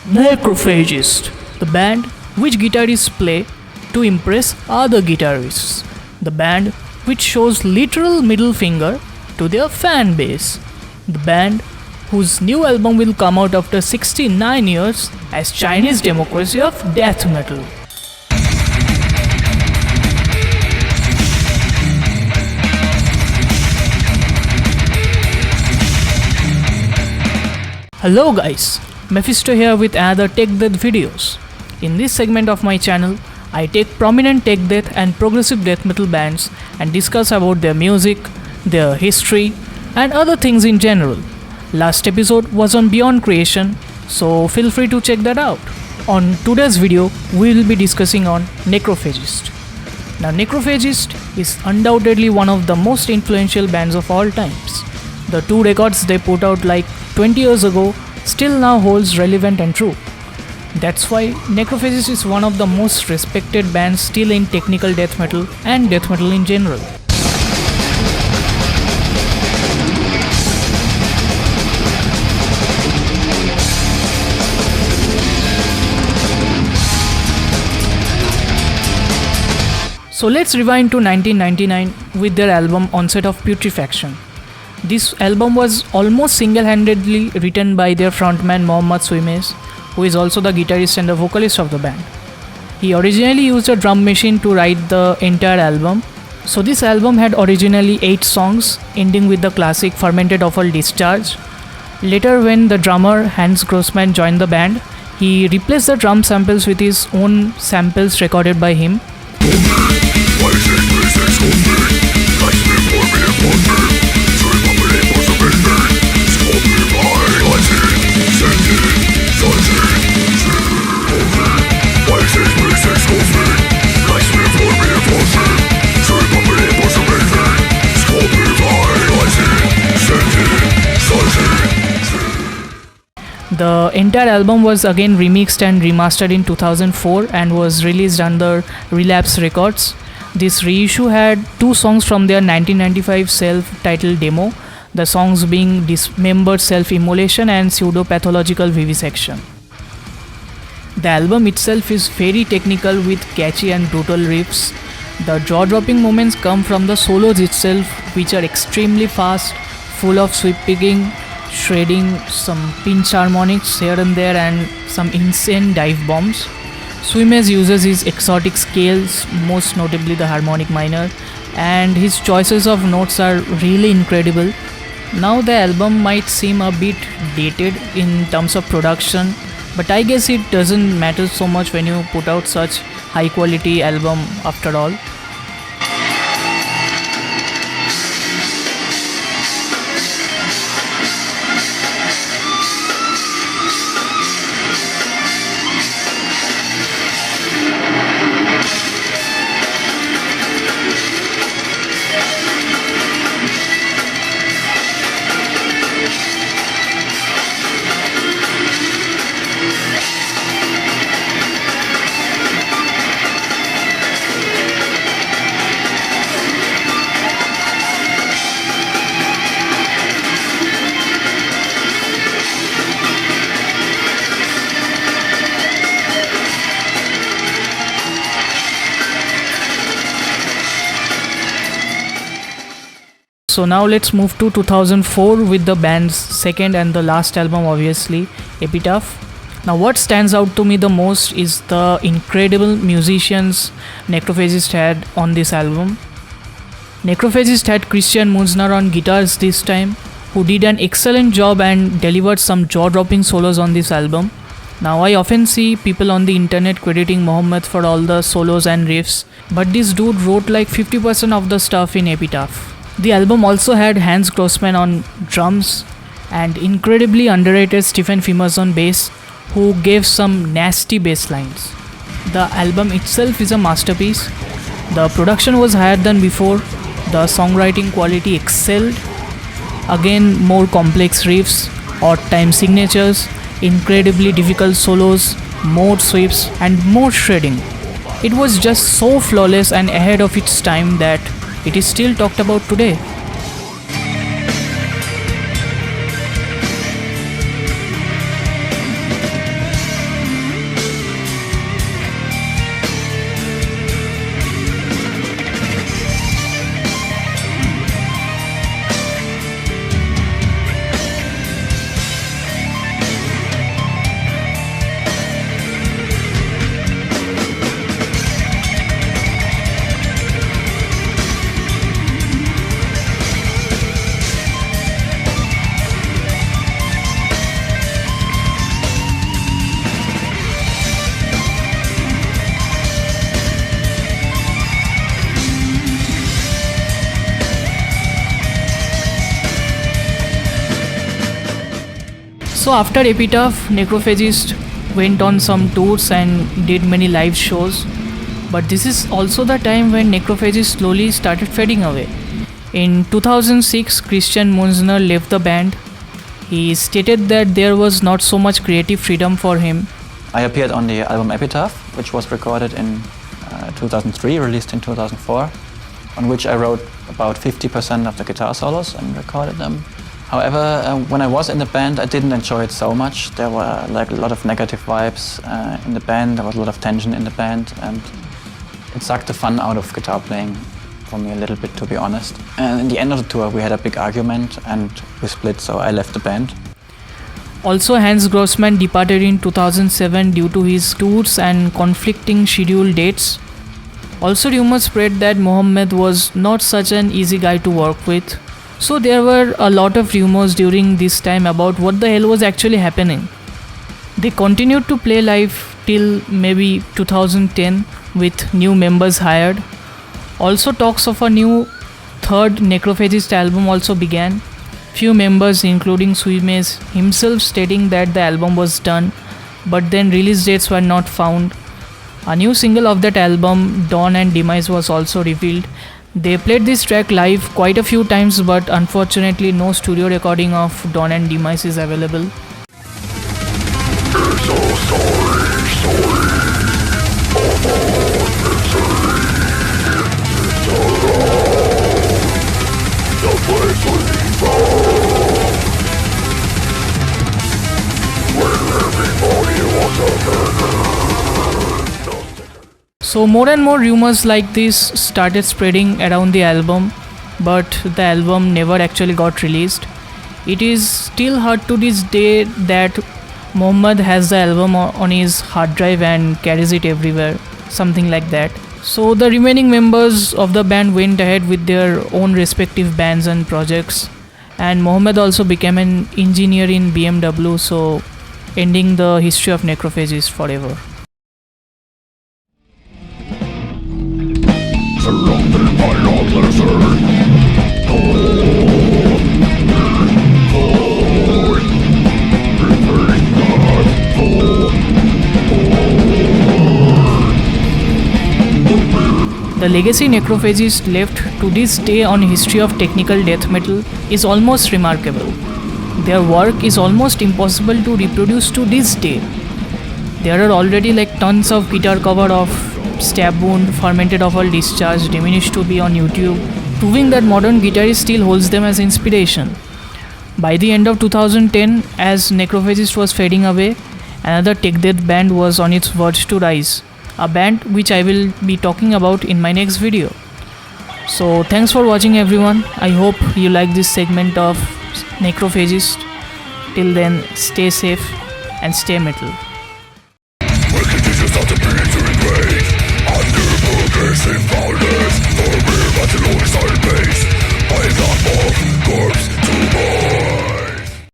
Necrophagist, the band which guitarists play to impress other guitarists. The band which shows literal middle finger to their fan base. The band whose new album will come out after 69 years as Chinese democracy of death metal. Hello guys, Mephisto here with another Tech Death videos. In this segment of my channel, I take prominent tech death and progressive death metal bands and discuss about their music, their history and other things in general. Last episode was on Beyond Creation, so feel free to check that out. On today's video, we will be discussing on Necrophagist. Now Necrophagist is undoubtedly one of the most influential bands of all times. The two records they put out like 20 years ago still now holds relevant and true. That's why Necrophagist is one of the most respected bands still in technical death metal and death metal in general. So let's rewind to 1999 with their album Onset of Putrefaction. This album was almost single-handedly written by their frontman Mohammad Swimes, who is also the guitarist and the vocalist of the band. He originally used a drum machine to write the entire album. So this album had originally 8 songs, ending with the classic Fermented Offal Discharge. Later, when the drummer Hans Grossman joined the band, he replaced the drum samples with his own samples recorded by him. The entire album was again remixed and remastered in 2004 and was released under Relapse Records. This reissue had 2 songs from their 1995 self-titled demo, the songs being Dismembered Self-Immolation and Pseudo-Pathological Vivisection. The album itself is very technical with catchy and brutal riffs. The jaw-dropping moments come from the solos itself, which are extremely fast, full of sweep picking, shredding, some pinch harmonics here and there and some insane dive bombs. Swimes uses his exotic scales, most notably the harmonic minor, and his choices of notes are really incredible. Now the album might seem a bit dated in terms of production, but I guess it doesn't matter so much when you put out such high quality album after all. So now let's move to 2004 with the band's second and the last album, obviously, Epitaph. Now what stands out to me the most is the incredible musicians Necrophagist had on this album. Necrophagist had Christian Munzner on guitars this time, who did an excellent job and delivered some jaw-dropping solos on this album. Now I often see people on the internet crediting Mohammed for all the solos and riffs, but this dude wrote like 50% of the stuff in Epitaph. The album also had Hans Grossman on drums and incredibly underrated Stephen Fimers on bass, who gave some nasty bass lines. The album itself is a masterpiece. The production was higher than before, the songwriting quality excelled. Again, more complex riffs, odd time signatures, incredibly difficult solos, more sweeps and more shredding. It was just so flawless and ahead of its time that it is still talked about today. So after Epitaph, Necrophagist went on some tours and did many live shows. But this is also the time when Necrophagist slowly started fading away. In 2006, Christian Munzner left the band. He stated that there was not so much creative freedom for him. I appeared on the album Epitaph, which was recorded in 2003, released in 2004, on which I wrote about 50% of the guitar solos and recorded them. However, when I was in the band, I didn't enjoy it so much. There were like a lot of negative vibes in the band. There was a lot of tension in the band, and it sucked the fun out of guitar playing for me a little bit, to be honest. And in the end of the tour, we had a big argument and we split, so I left the band. Also, Hans Grossman departed in 2007 due to his tours and conflicting schedule dates. Also, rumors spread that Mohammed was not such an easy guy to work with. So there were a lot of rumors during this time about what the hell was actually happening. They continued to play live till maybe 2010 with new members hired. Also, talks of a new third Necrophagist album also began. Few members, including Suimes himself, stating that the album was done, but then release dates were not found. A new single of that album, Dawn and Demise, was also revealed. They played this track live quite a few times, but unfortunately no studio recording of Dawn and Demise is available. So more and more rumors like this started spreading around the album, but the album never actually got released. It is still hard to this day that Mohammed has the album on his hard drive and carries it everywhere, something like that. So the remaining members of the band went ahead with their own respective bands and projects, and Mohammed also became an engineer in BMW, so ending the history of Necrophagist forever. Surrounded by all lizard. The legacy Necrophagist left to this day on history of technical death metal is almost remarkable. Their work is almost impossible to reproduce to this day. There are already like tons of guitar cover of Stab Wound, Fermented Offal Discharge, Diminished to be on YouTube, proving that modern guitarist still holds them as inspiration. By the end of 2010, as Necrophagist was fading away, another tech death band was on its verge to rise, a band which I will be talking about in my next video. So thanks for watching everyone. I hope you like this segment of Necrophagist. Till then, stay safe and stay metal. We can teach us how to